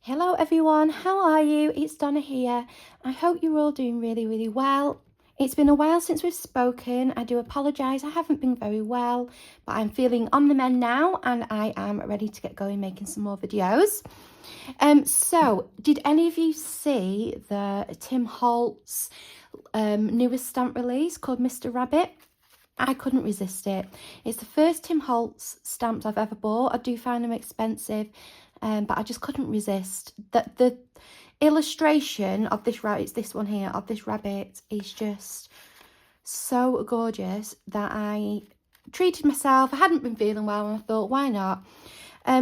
Hello everyone, how are you? It's Donna here. I hope you're all doing really well. It's been a while since we've spoken. I do apologise, I haven't been very well, but I'm feeling on the mend now and I am ready to get going making some more videos. So did any of you see the Tim Holtz newest stamp release called Mr. Rabbit? I couldn't resist it. It's the first Tim Holtz stamps I've ever bought. I do find them expensive, but I just couldn't resist. The illustration of this rabbit, it's this one here, of this rabbit is just so gorgeous that I treated myself. I hadn't been feeling well and I thought, why not?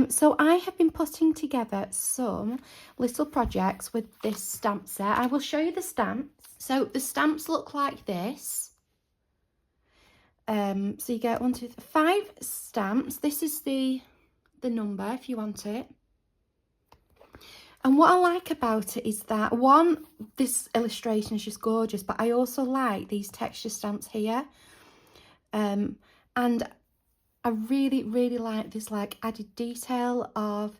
So I have been putting together some little projects with this stamp set. I will show you the stamps. So the stamps look like this. So you get 1, 2, 3, 5 stamps. This is the number if you want it. And what I like about it is that, one, this illustration is just gorgeous, but I also like these texture stamps here. And I really like this like added detail of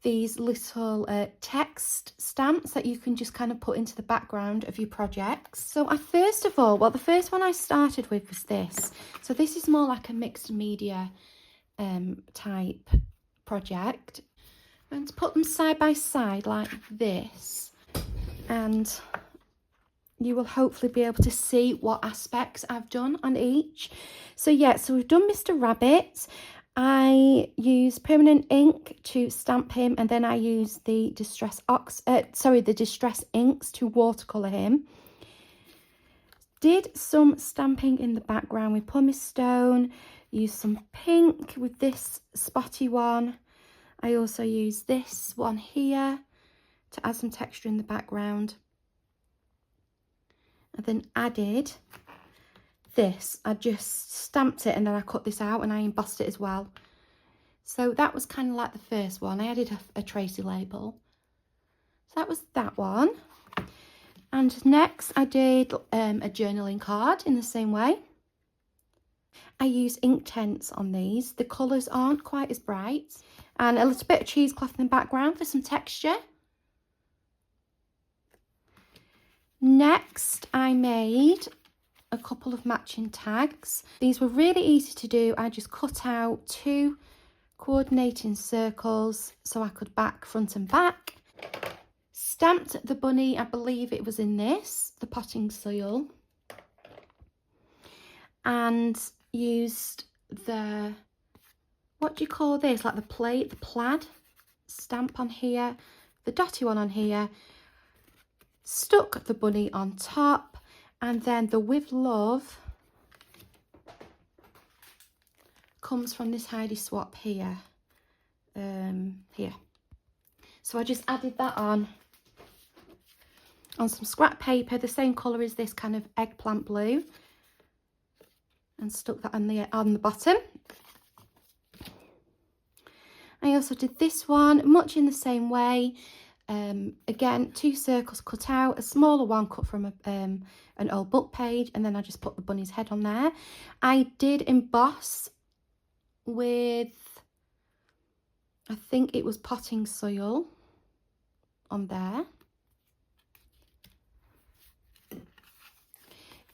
these little text stamps that you can just kind of put into the background of your projects. So the first one I started with was this. So this is more like a mixed media type project. And to put them side by side like this, and you will hopefully be able to see what aspects I've done on each. So yeah, so we've done Mr. Rabbit. I use permanent ink to stamp him, and then I use the distress inks to watercolour him. Did some stamping in the background with pumice stone, used some pink with this spotty one. I also use this one here to add some texture in the background. And then added this. I just stamped it and then I cut this out and I embossed it as well. So that was kind of like the first one. I added a Tracy label. So that was that one. And next I did a journaling card in the same way. I use Inktense on these. The colours aren't quite as bright. And a little bit of cheesecloth in the background for some texture. Next, I made a couple of matching tags. These were really easy to do. I just cut out 2 coordinating circles so I could back, front and back. Stamped the bunny, I believe it was in this, the potting soil. And used the, what do you call this? Like the plaid stamp on here, the dotty one on here. Stuck the bunny on top, and then the with love comes from this Heidi swap here. So I just added that on some scrap paper, the same colour as this kind of eggplant blue, and stuck that on the bottom. I also did this one much in the same way. Again, 2 circles cut out, a smaller one cut from an old book page, and then I just put the bunny's head on there. I did emboss with, I think it was potting soil on there.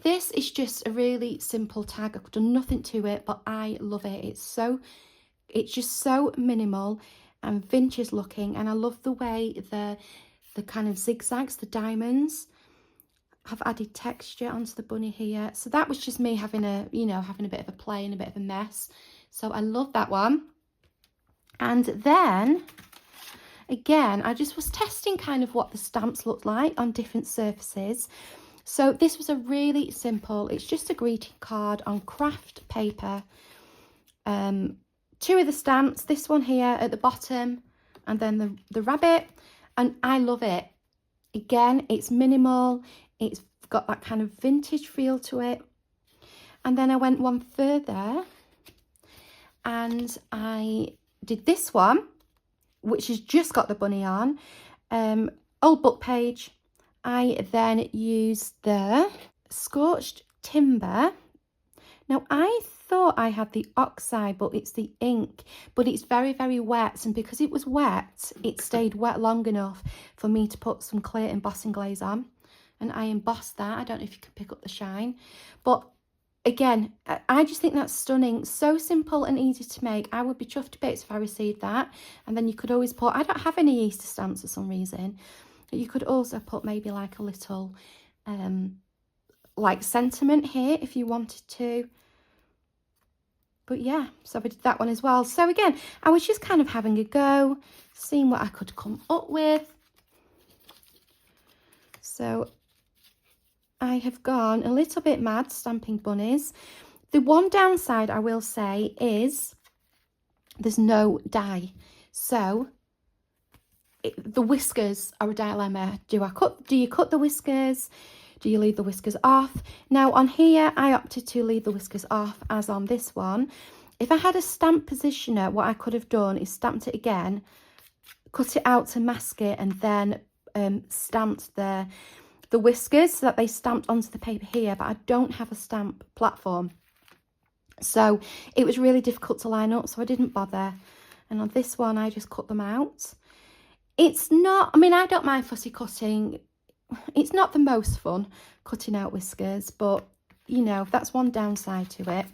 This is just a really simple tag. I've done nothing to it, but I love it. It's just so minimal and vintage looking, and I love the way the kind of zigzags, the diamonds, have added texture onto the bunny here. So that was just me having a bit of a play and a bit of a mess. So I love that one. And then again, I just was testing kind of what the stamps looked like on different surfaces. So this was a really simple, it's just a greeting card on craft paper. 2 of the stamps, this one here at the bottom, and then the rabbit, and I love it. Again, it's minimal, it's got that kind of vintage feel to it. And then I went one further and I did this one, which has just got the bunny on, old book page. I then used the scorched timber Now, I thought I had the oxide, but it's the ink, but it's very, very wet. And because it was wet, it stayed wet long enough for me to put some clear embossing glaze on. And I embossed that. I don't know if you can pick up the shine, but again, I just think that's stunning. So simple and easy to make. I would be chuffed to bits if I received that. And then you could always put, I don't have any Easter stamps for some reason, but you could also put maybe like a little like sentiment here if you wanted to. But yeah, so I did that one as well. So again, I was just kind of having a go, seeing what I could come up with. So I have gone a little bit mad stamping bunnies. The one downside I will say is there's no dye. So the whiskers are a dilemma. Do you cut the whiskers? Do you leave the whiskers off? Now on here, I opted to leave the whiskers off, as on this one. If I had a stamp positioner, what I could have done is stamped it again, cut it out to mask it, and then stamped the whiskers so that they stamped onto the paper here. But I don't have a stamp platform, so it was really difficult to line up, so I didn't bother. And on this one, I just cut them out. It's not, I mean, I don't mind fussy cutting. It's not the most fun cutting out whiskers, but you know, that's one downside to it.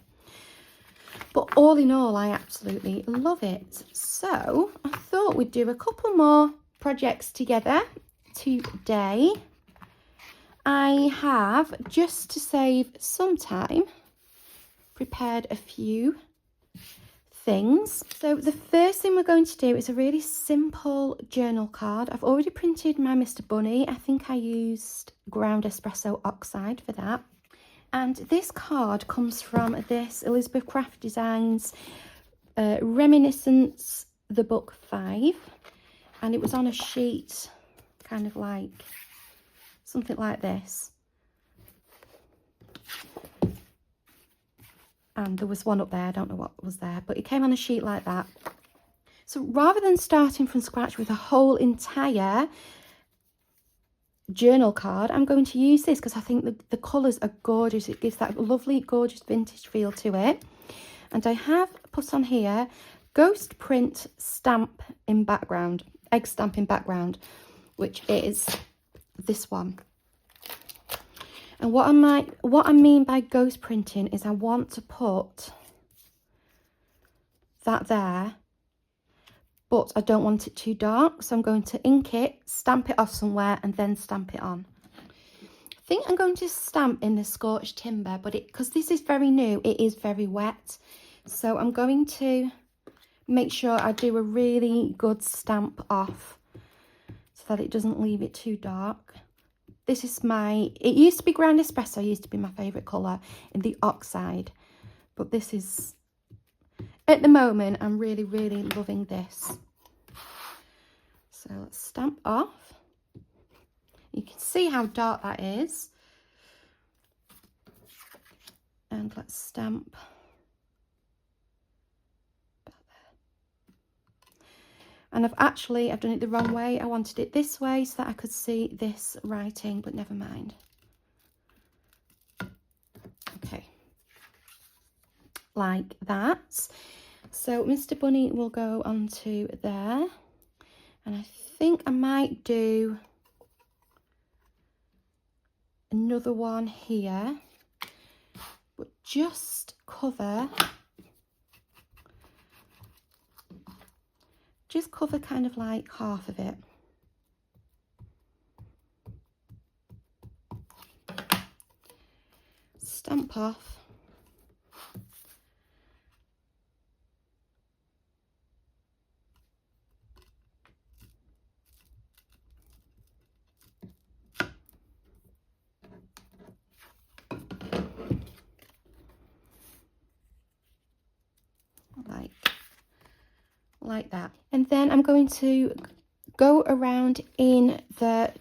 But all in all, I absolutely love it. So I thought we'd do a couple more projects together today. I have, just to save some time, prepared a few things. So the first thing we're going to do is a really simple journal card. I've already printed my Mr. Bunny. I think I used ground espresso oxide for that. And this card comes from this Elizabeth Craft Designs Reminiscence, the book 5. And it was on a sheet, kind of like something like this. And there was one up there, I don't know what was there, but it came on a sheet like that. So rather than starting from scratch with a whole entire journal card, I'm going to use this because I think the colours are gorgeous. It gives that lovely, gorgeous vintage feel to it. And I have put on here ghost print stamp in background, egg stamp in background, which is this one. And what I mean by ghost printing is I want to put that there, but I don't want it too dark. So I'm going to ink it, stamp it off somewhere, and then stamp it on. I think I'm going to stamp in the scorched timber, but because this is very new, it is very wet. So I'm going to make sure I do a really good stamp off so that it doesn't leave it too dark. This is it used to be ground espresso, used to be my favourite colour in the oxide. But this is, at the moment, I'm really, really loving this. So let's stamp off. You can see how dark that is. And let's stamp. And I've done it the wrong way. I wanted it this way so that I could see this writing, but never mind. Okay. Like that. So Mr. Bunny will go onto there. And I think I might do another one here. But just cover kind of like half of it. Stamp off. Like that. And then I'm going to go around in the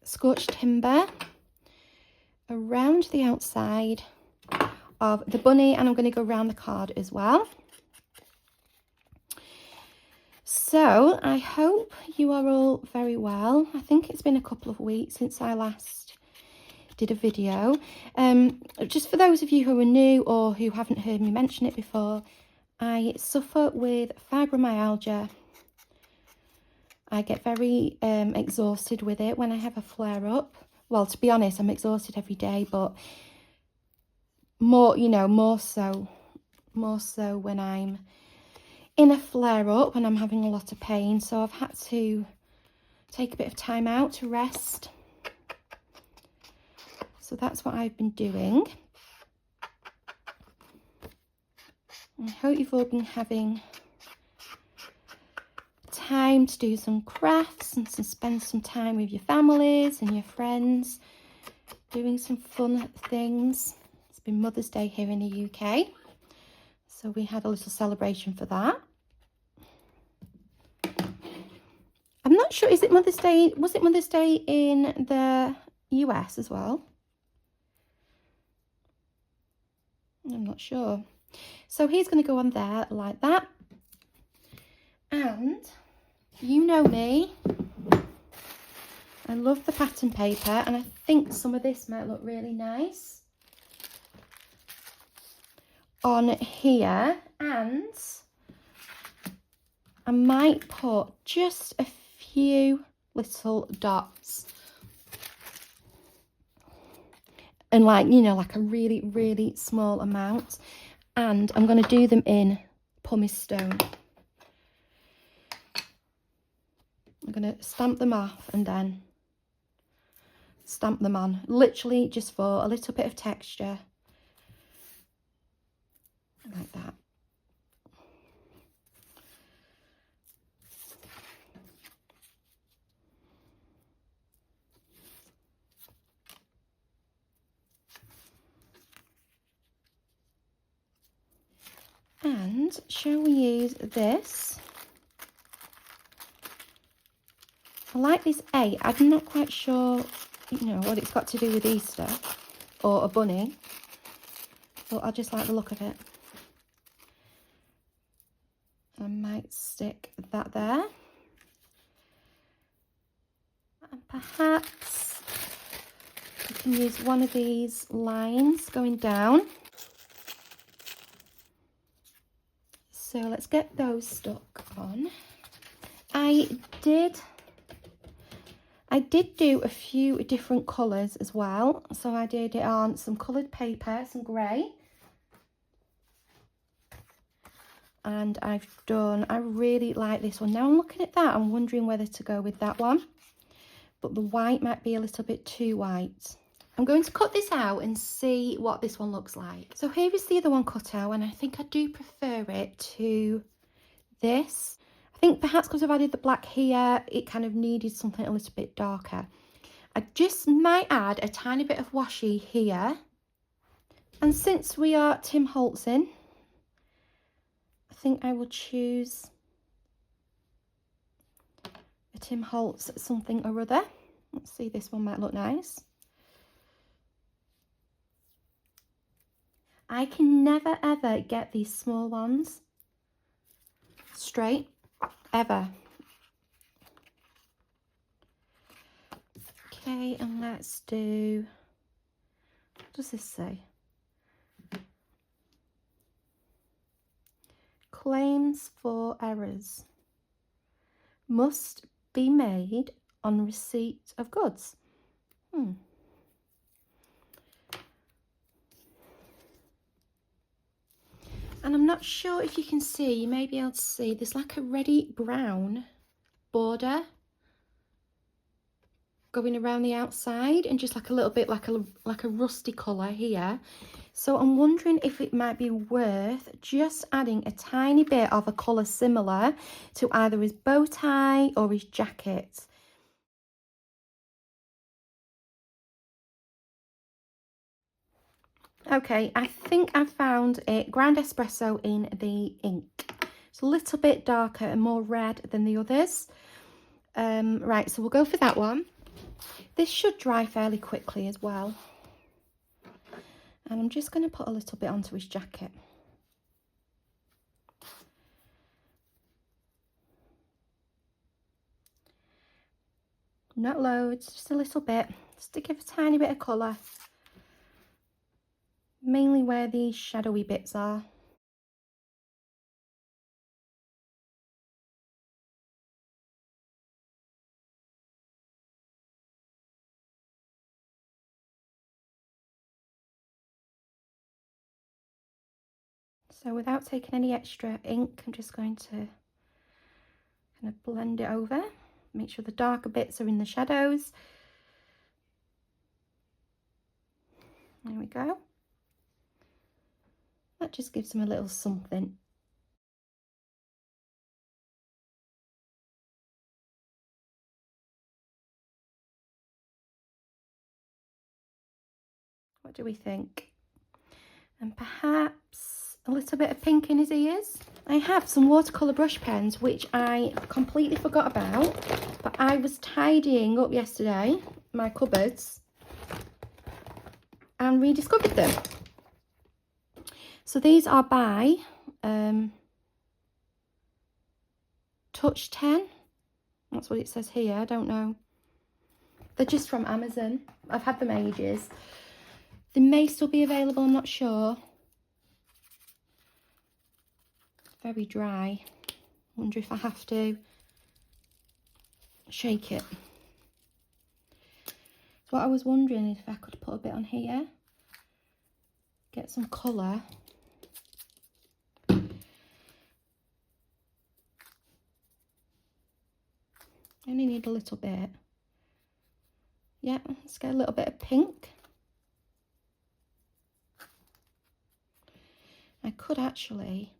scorched timber around the outside of the bunny, and I'm going to go around the card as well. So I hope you are all very well. I think it's been a couple of weeks since I last did a video. Just for those of you who are new or who haven't heard me mention it before, I suffer with fibromyalgia. I get very exhausted with it when I have a flare-up. Well, to be honest, I'm exhausted every day, but more, you know, more so when I'm in a flare-up and I'm having a lot of pain. So I've had to take a bit of time out to rest. So that's what I've been doing. I hope you've all been having time to do some crafts and to spend some time with your families and your friends, doing some fun things. It's been Mother's Day here in the UK, so we had a little celebration for that. I'm not sure, is it Mother's Day? Was it Mother's Day in the US as well? I'm not sure. So he's going to go on there like that. And you know me, I love the pattern paper, and I think some of this might look really nice on here. And I might put just a few little dots, and like, you know, like a really, really small amount. And I'm going to do them in pumice stone. I'm going to stamp them off and then stamp them on, literally just for a little bit of texture, like that. And shall we use this? I like this 8. I'm not quite sure, you know, what it's got to do with Easter or a bunny, but I just like the look of it. I might stick that there. And perhaps we can use one of these lines going down. So let's get those stuck on. I did do a few different colours as well. So I did it on some coloured paper, some grey. And I really like this one. Now I'm looking at that, I'm wondering whether to go with that one. But the white might be a little bit too white. I'm going to cut this out and see what this one looks like. So here is the other one cut out, and I think I do prefer it to this. I think perhaps because I've added the black here, it kind of needed something a little bit darker. I just might add a tiny bit of washi here. And since we are Tim Holtz in, I think I will choose a Tim Holtz something or other. Let's see, this one might look nice. I can never ever get these small ones straight, ever. Okay, and let's do, what does this say? Claims for errors must be made on receipt of goods. And I'm not sure if you can see, you may be able to see, there's like a reddy brown border going around the outside, and just like a little bit like a rusty colour here. So I'm wondering if it might be worth just adding a tiny bit of a colour similar to either his bow tie or his jacket. Okay, I think I found it ground espresso in the ink. It's a little bit darker and more red than the others. Right, so we'll go for that one. This should dry fairly quickly as well. And I'm just going to put a little bit onto his jacket. Not loads, just a little bit. just to give a tiny bit of colour, mainly where these shadowy bits are. So without taking any extra ink, I'm just going to kind of blend it over, make sure the darker bits are in the shadows. There we go. That just gives them a little something. What do we think? And perhaps a little bit of pink in his ears. I have some watercolour brush pens, which I completely forgot about, but I was tidying up yesterday, my cupboards, and rediscovered them. So these are by Touch 10. That's what it says here. I don't know. They're just from Amazon. I've had them ages. They may still be available, I'm not sure. Very dry. Wonder if I have to shake it. So what I was wondering is if I could put a bit on here, get some colour. I only need a little bit. Yeah, let's get a little bit of pink. I could actually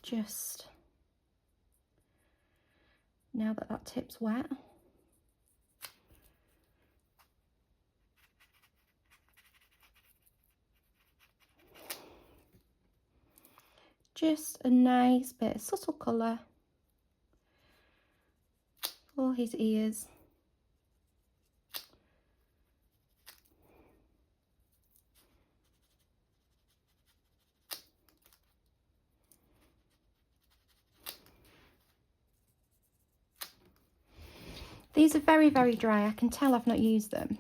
just, now that that tip's wet, just a nice bit of subtle colour for his ears. These are very, very dry. I can tell I've not used them.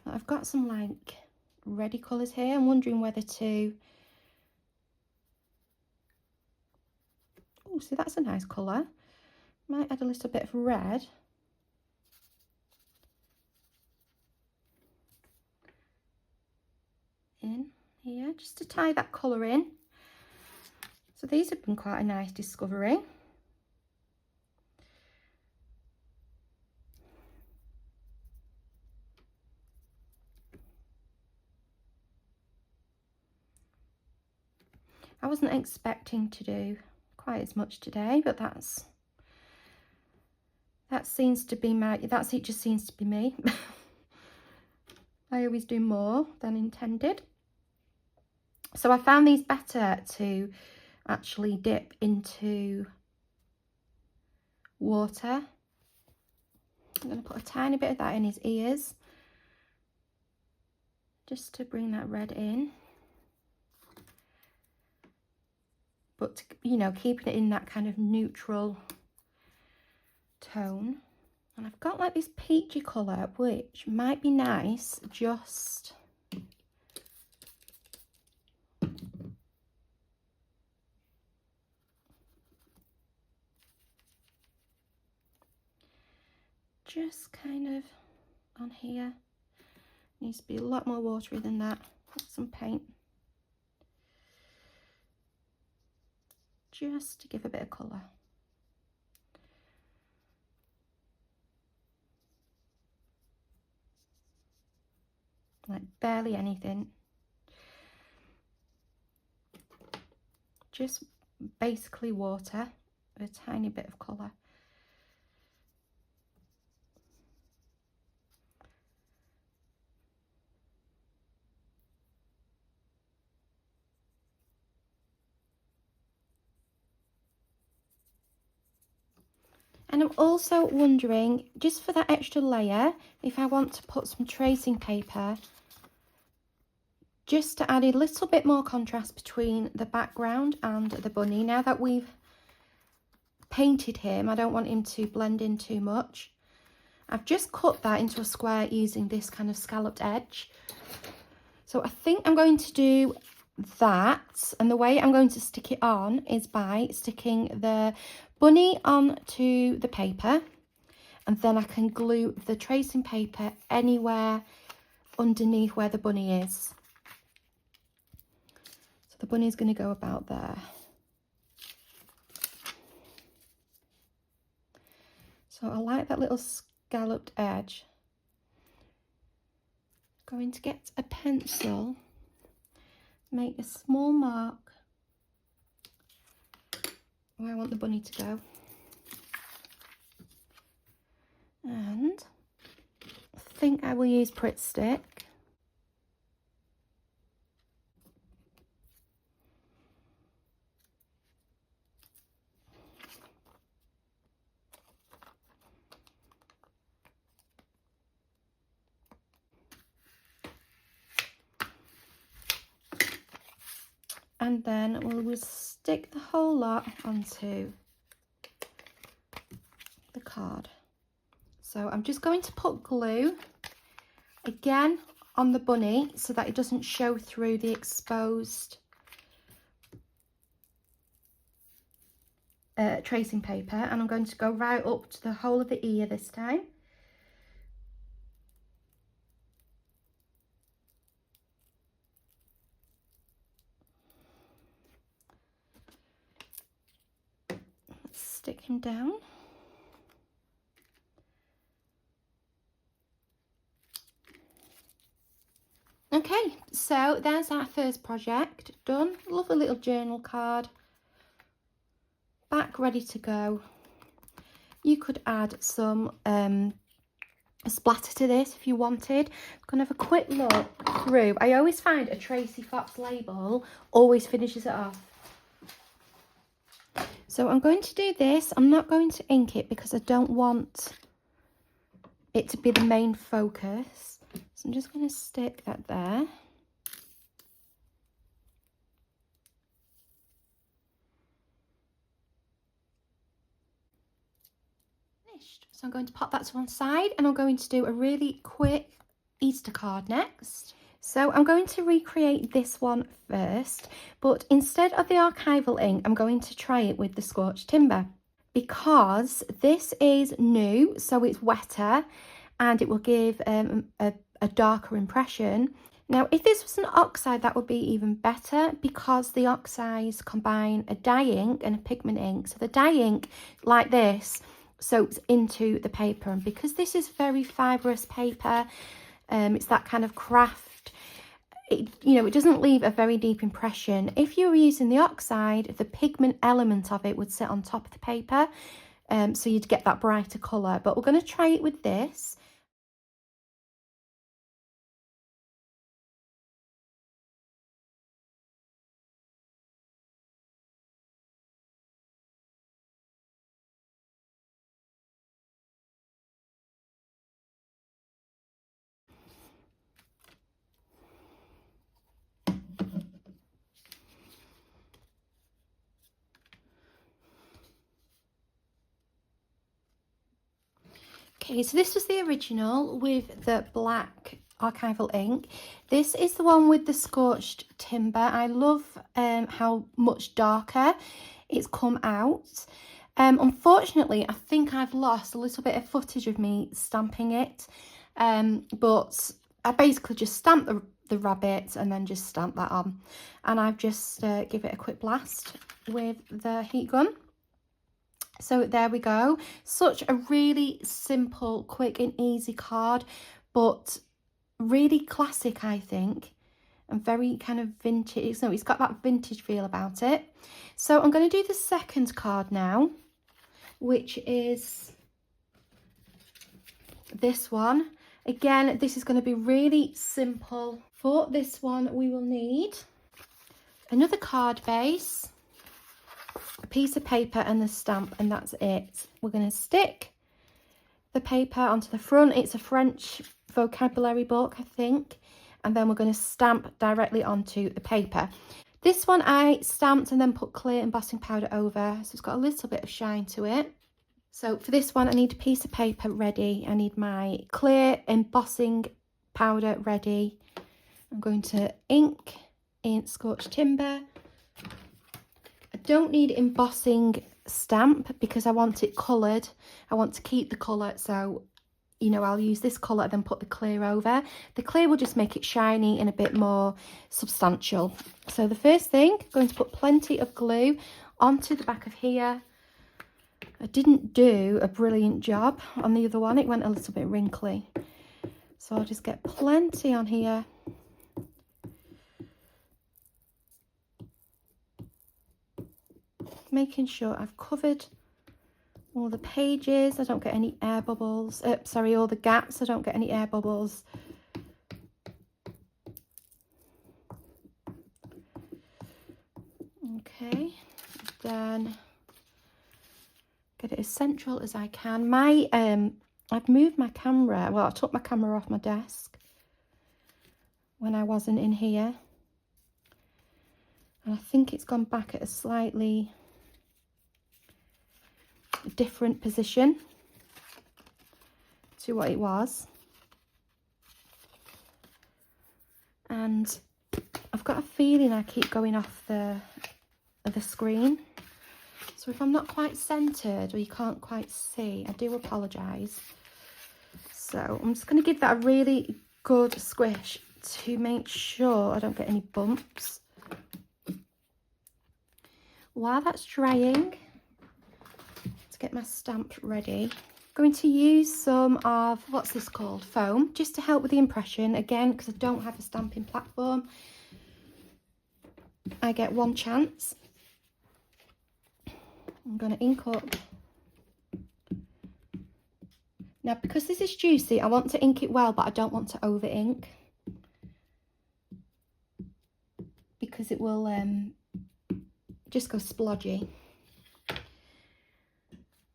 I've got some like reddy colours here. I'm wondering whether to... Oh, see, that's a nice colour. Might add a little bit of red. In here, just to tie that colour in. So these have been quite a nice discovery. I wasn't expecting to do quite as much today, but that seems to be it just seems to be me. I always do more than intended. So I found these better to actually dip into water. I'm going to put a tiny bit of that in his ears, just to bring that red in. But, you know, keeping it in that kind of neutral tone. And I've got like this peachy colour, which might be nice just... just kind of on here. Needs to be a lot more watery than that. Some paint. Just to give a bit of colour. Like barely anything. Just basically water with a tiny bit of colour. And I'm also wondering, just for that extra layer, if I want to put some tracing paper, just to add a little bit more contrast between the background and the bunny. Now that we've painted him, I don't want him to blend in too much. I've just cut that into a square using this kind of scalloped edge. So I think I'm going to do that, and the way I'm going to stick it on is by sticking the bunny onto the paper, and then I can glue the tracing paper anywhere underneath where the bunny is. So the bunny is going to go about there. So I like that little scalloped edge. Going to get a pencil, make a small mark where I want the bunny to go, and I think I will use Pritt Stick. And then we'll stick the whole lot onto the card. So I'm just going to put glue again on the bunny so that it doesn't show through the exposed tracing paper, and I'm going to go right up to the whole of the ear this time. Let's stick him down. Okay, so there's our first project done. Lovely little journal card. Back ready to go. You could add some splatter to this if you wanted. Gonna have a quick look through. I always find a Tracy Fox label always finishes it off. So I'm going to do this. I'm not going to ink it because I don't want it to be the main focus. So I'm just going to stick that there. Finished. So I'm going to pop that to one side, and I'm going to do a really quick Easter card next. So I'm going to recreate this one first, but instead of the archival ink, I'm going to try it with the scorched timber, because this is new, so it's wetter, and it will give a darker impression. Now, if this was an oxide, that would be even better, because the oxides combine a dye ink and a pigment ink. So the dye ink, like this, soaks into the paper, and because this is very fibrous paper, it's that kind of craft, it doesn't leave a very deep impression. If you were using the oxide, the pigment element of it would sit on top of the paper, so you'd get that brighter colour. But we're going to try it with this. Okay, so this was the original with the black archival ink. This is the one with the scorched timber. I love how much darker it's come out. Unfortunately, I think I've lost a little bit of footage of me stamping it, but I basically just stamped the rabbit and then just stamped that on, and I've just give it a quick blast with the heat gun. So there we go. Such a really simple, quick and easy card, but really classic, I think, and very kind of vintage. So it's got that vintage feel about it. So I'm going to do the second card now, which is this one. Again, this is going to be really simple. For this one, we will need another card base, a piece of paper and the stamp, and that's it. We're going to stick the paper onto the front. It's a French vocabulary book, I think, and then we're going to stamp directly onto the paper. This one I stamped and then put clear embossing powder over, so it's got a little bit of shine to it. So for this one, I need a piece of paper ready. I need my clear embossing powder ready. I'm going to ink in Scorched Timber. I don't need embossing stamp because I want it coloured. I want to keep the colour, so you know, I'll use this colour and then put the clear over. The clear will just make it shiny and a bit more substantial. So the first thing, I'm going to put plenty of glue onto the back of here. I didn't do a brilliant job on the other one. It went a little bit wrinkly. So I'll just get plenty on here. Making sure I've covered all the pages. I don't get any air bubbles. Sorry, all the gaps. I don't get any air bubbles. Okay, then get it as central as I can. I've moved my camera. Well, I took my camera off my desk when I wasn't in here. And I think it's gone back at a slightly different position to what it was. And I've got a feeling I keep going off the screen. So if I'm not quite centered or you can't quite see, I do apologize. So I'm just going to give that a really good squish to make sure I don't get any bumps. While that's drying, to get my stamp ready, I'm going to use some of, what's this called, foam, just to help with the impression. Again, because I don't have a stamping platform, I get one chance. I'm going to ink up. Now, because this is juicy, I want to ink it well, but I don't want to over ink, because it will just go splodgy.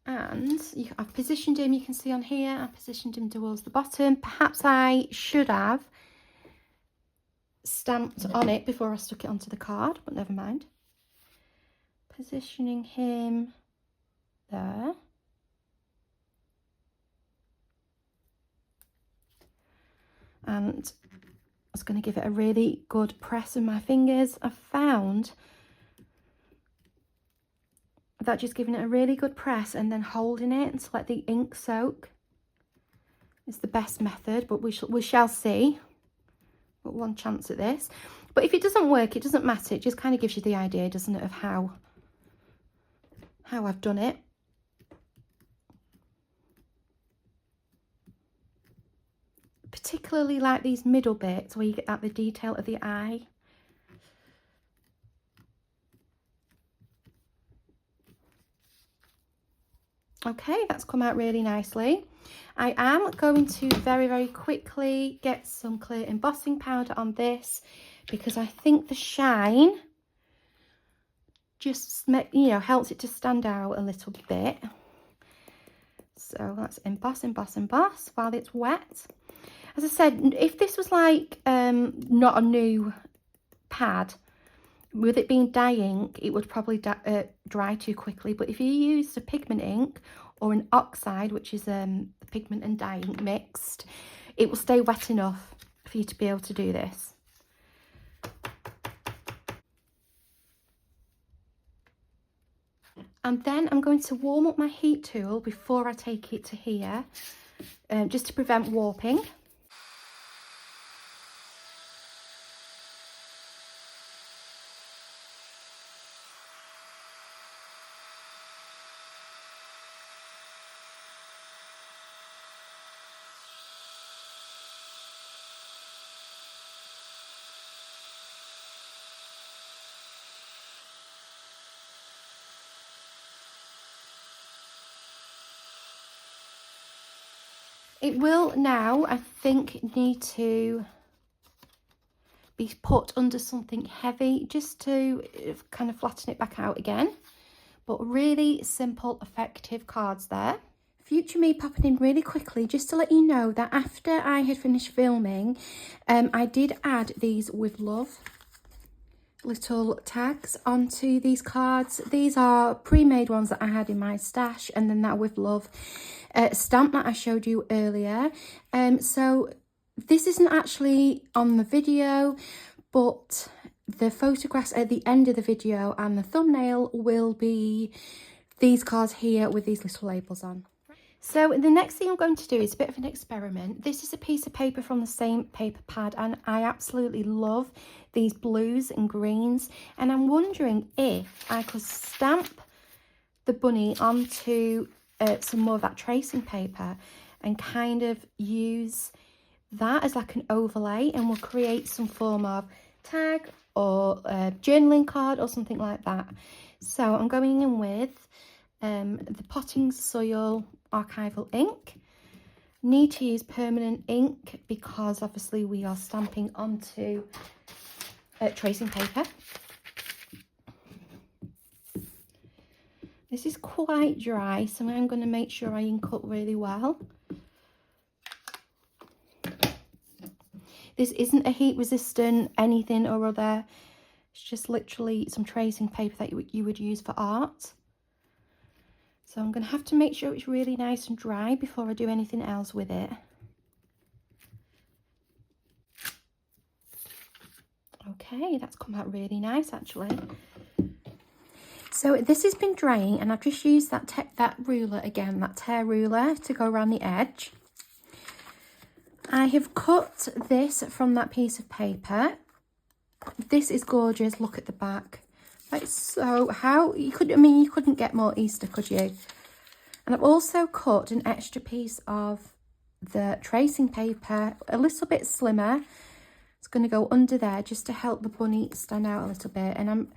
And I've positioned him, you can see on here, I positioned him towards the bottom. Perhaps I should have stamped on it before I stuck it onto the card, but never mind. Positioning him there. And I was going to give it a really good press with my fingers. I've found that just giving it a really good press and then holding it and to let the ink soak is the best method, but we shall see. Got one chance at this. But if it doesn't work, it doesn't matter. It just kind of gives you the idea, doesn't it, of how I've done it. Particularly like these middle bits where you get the detail of the eye. Okay, that's come out really nicely. I am going to very, very quickly get some clear embossing powder on this because I think the shine just, you know, helps it to stand out a little bit. So let's emboss, emboss, emboss while it's wet. As I said, if this was like not a new pad, with it being dye ink, it would probably dry too quickly. But if you used a pigment ink or an oxide, which is pigment and dye ink mixed, it will stay wet enough for you to be able to do this. And then I'm going to warm up my heat tool before I take it to here, just to prevent warping. It will now, I think, need to be put under something heavy just to kind of flatten it back out again. But really simple, effective cards there. Future me popping in really quickly just to let you know that after I had finished filming, I did add these with love little tags onto these cards. These are pre-made ones that I had in my stash, and then that With Love stamp that I showed you earlier. So this isn't actually on the video, but the photographs at the end of the video and the thumbnail will be these cards here with these little labels on. So the next thing I'm going to do is a bit of an experiment. This is a piece of paper from the same paper pad, and I absolutely love these blues and greens, and I'm wondering if I could stamp the bunny onto some more of that tracing paper and kind of use that as like an overlay, and we'll create some form of tag or journaling card or something like that. So I'm going in with the Potting Soil archival ink. Need to use permanent ink because obviously we are stamping onto tracing paper. This is quite dry, so I'm going to make sure I ink up really well. This isn't a heat resistant anything or other. It's just literally some tracing paper that you would use for art. So I'm going to have to make sure it's really nice and dry before I do anything else with it. Okay, that's come out really nice actually. So this has been drying, and I've just used that ruler again, that tear ruler, to go around the edge. I have cut this from that piece of paper. This is gorgeous. Look at the back. Like, so how you could, I mean, you couldn't get more Easter, could you? And I've also cut an extra piece of the tracing paper, a little bit slimmer. It's going to go under there just to help the bunny stand out a little bit. And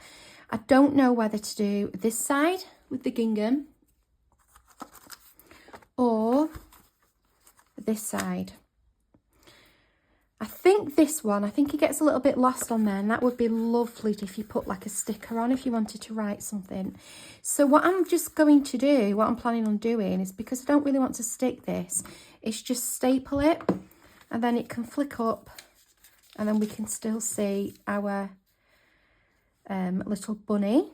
I don't know whether to do this side with the gingham or this side. I think this one, I think it gets a little bit lost on there, and that would be lovely if you put like a sticker on if you wanted to write something. So what I'm just going to do, what I'm planning on doing is, because I don't really want to stick this, is just staple it, and then it can flick up, and then we can still see our little bunny.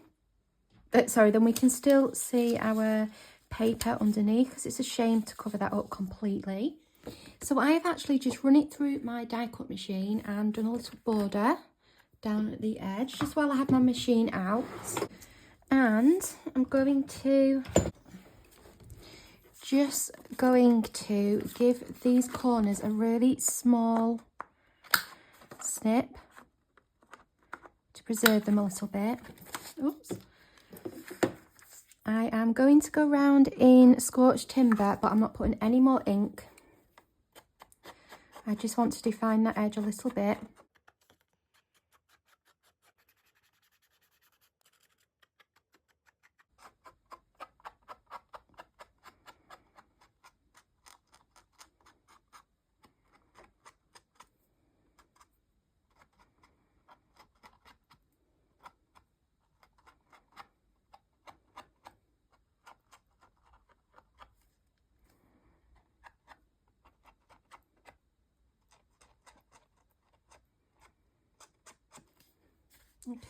Sorry, then we can still see our paper underneath, because it's a shame to cover that up completely. So I have actually just run it through my die cut machine and done a little border down at the edge just while I have my machine out. And I'm just going to give these corners a really small snip to preserve them a little bit. Oops. I am going to go round in scorched timber, but I'm not putting any more ink. I just want to define that edge a little bit.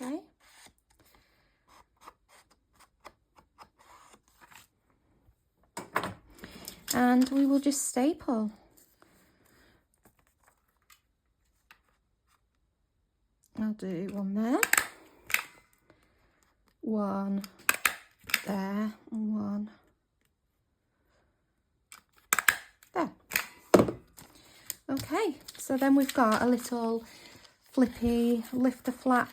Okay. And we will just staple. I'll do one there, one there, and one there. Okay, so then we've got a little flippy, lift the flap,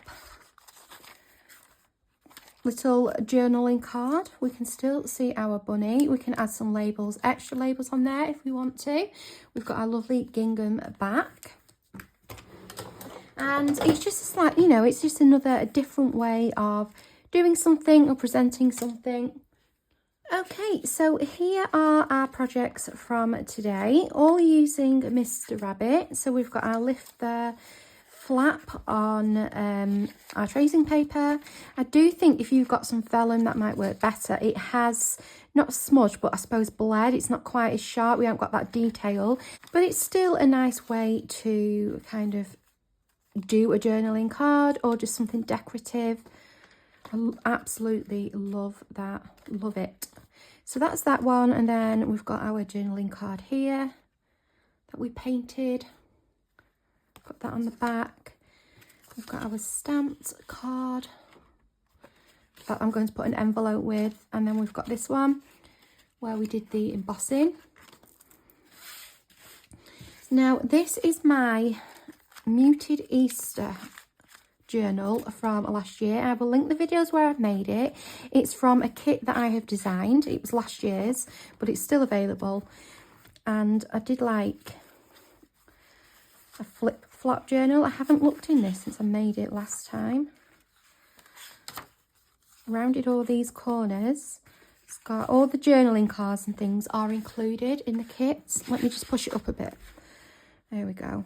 little journaling card. We can still see our bunny. We can add some labels, extra labels on there if we want to. We've got our lovely gingham back. And it's just like, you know, it's just a different way of doing something or presenting something. Okay, so here are our projects from today, all using Mr. Rabbit. So we've got our lift the flap on our tracing paper. I do think if you've got some vellum that might work better. It has not smudged, but I suppose bled. It's not quite as sharp. We haven't got that detail, but it's still a nice way to kind of do a journaling card or just something decorative. I absolutely love that, love it. So that's that one, and then we've got our journaling card here that we painted. Put that on the back. We've got our stamped card that I'm going to put an envelope with, and then we've got this one where we did the embossing. Now this is my muted Easter journal from last year. I will link the videos where I've made it. It's from a kit that I have designed. It was last year's, but it's still available. And I did like a flip-flop journal. I haven't looked in this since I made it last time. Rounded all these corners. It's got all the journaling cards and things are included in the kit. Let me just push it up a bit. There we go.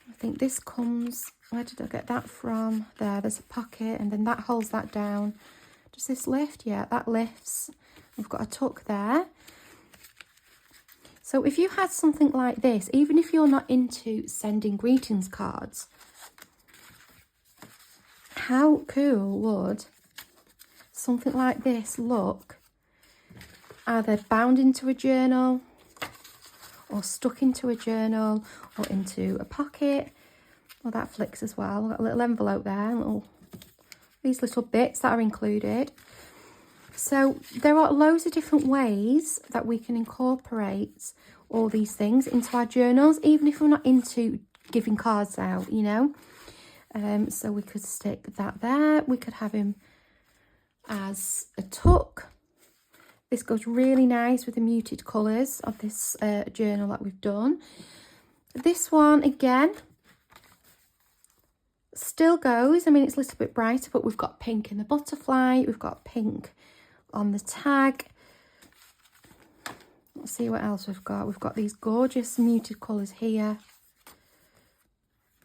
I think this comes, where did I get that from? There's a pocket, and then that holds that down. Does this lift? Yeah, that lifts. We've got a tuck there. So if you had something like this, even if you're not into sending greetings cards, how cool would something like this look? Either bound into a journal, or stuck into a journal, or into a pocket. Well, that flicks as well. I've got a little envelope there, these little bits that are included. So there are loads of different ways that we can incorporate all these things into our journals, even if we're not into giving cards out, you know. So we could stick that there. We could have him as a tuck. This goes really nice with the muted colours of this journal that we've done. This one, again, still goes. I mean, it's a little bit brighter, but we've got pink in the butterfly. We've got pink on the tag. Let's see what else we've got. We've got these gorgeous muted colours here.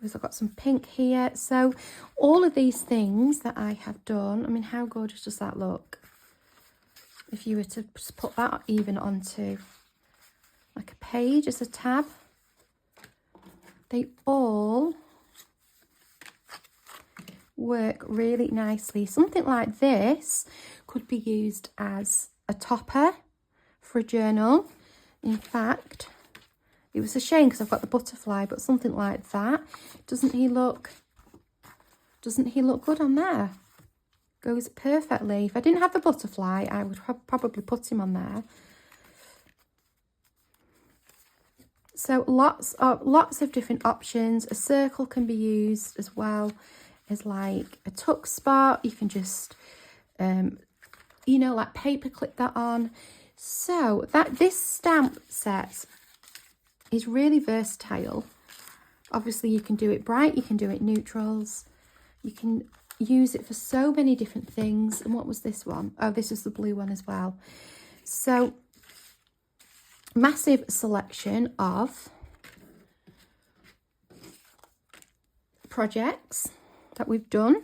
I've got some pink here. So all of these things that I have done, I mean, how gorgeous does that look? If you were to just put that even onto like a page as a tab, they all work really nicely. Something like this could be used as a topper for a journal. In fact, it was a shame because I've got the butterfly, but something like that. Doesn't he look good on there? Goes perfectly. If I didn't have the butterfly, I would probably put him on there. So lots of different options. A circle can be used as well as like a tuck spot. You can just, you know, like paper clip that on. So this stamp set is really versatile. Obviously, you can do it bright, you can do it neutrals, you can use it for so many different things. And what was this one? Oh, this is the blue one as well. So massive selection of projects that we've done,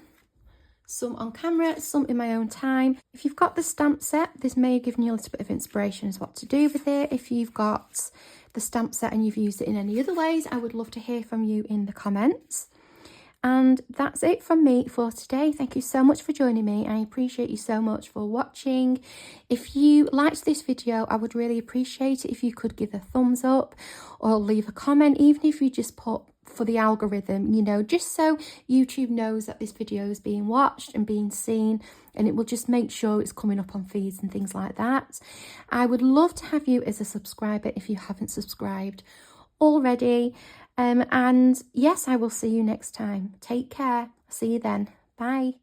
some on camera, some in my own time. If you've got the stamp set, this may have given you a little bit of inspiration as what to do with it. If you've got the stamp set and you've used it in any other ways, I would love to hear from you in the comments. And that's it from me for today. Thank you so much for joining me. I appreciate you so much for watching. If you liked this video, I would really appreciate it if you could give a thumbs up or leave a comment, even if you just put for the algorithm, you know, just so YouTube knows that this video is being watched and being seen, and it will just make sure it's coming up on feeds and things like that. I would love to have you as a subscriber if you haven't subscribed already. And yes, I will see you next time. Take care. See you then. Bye.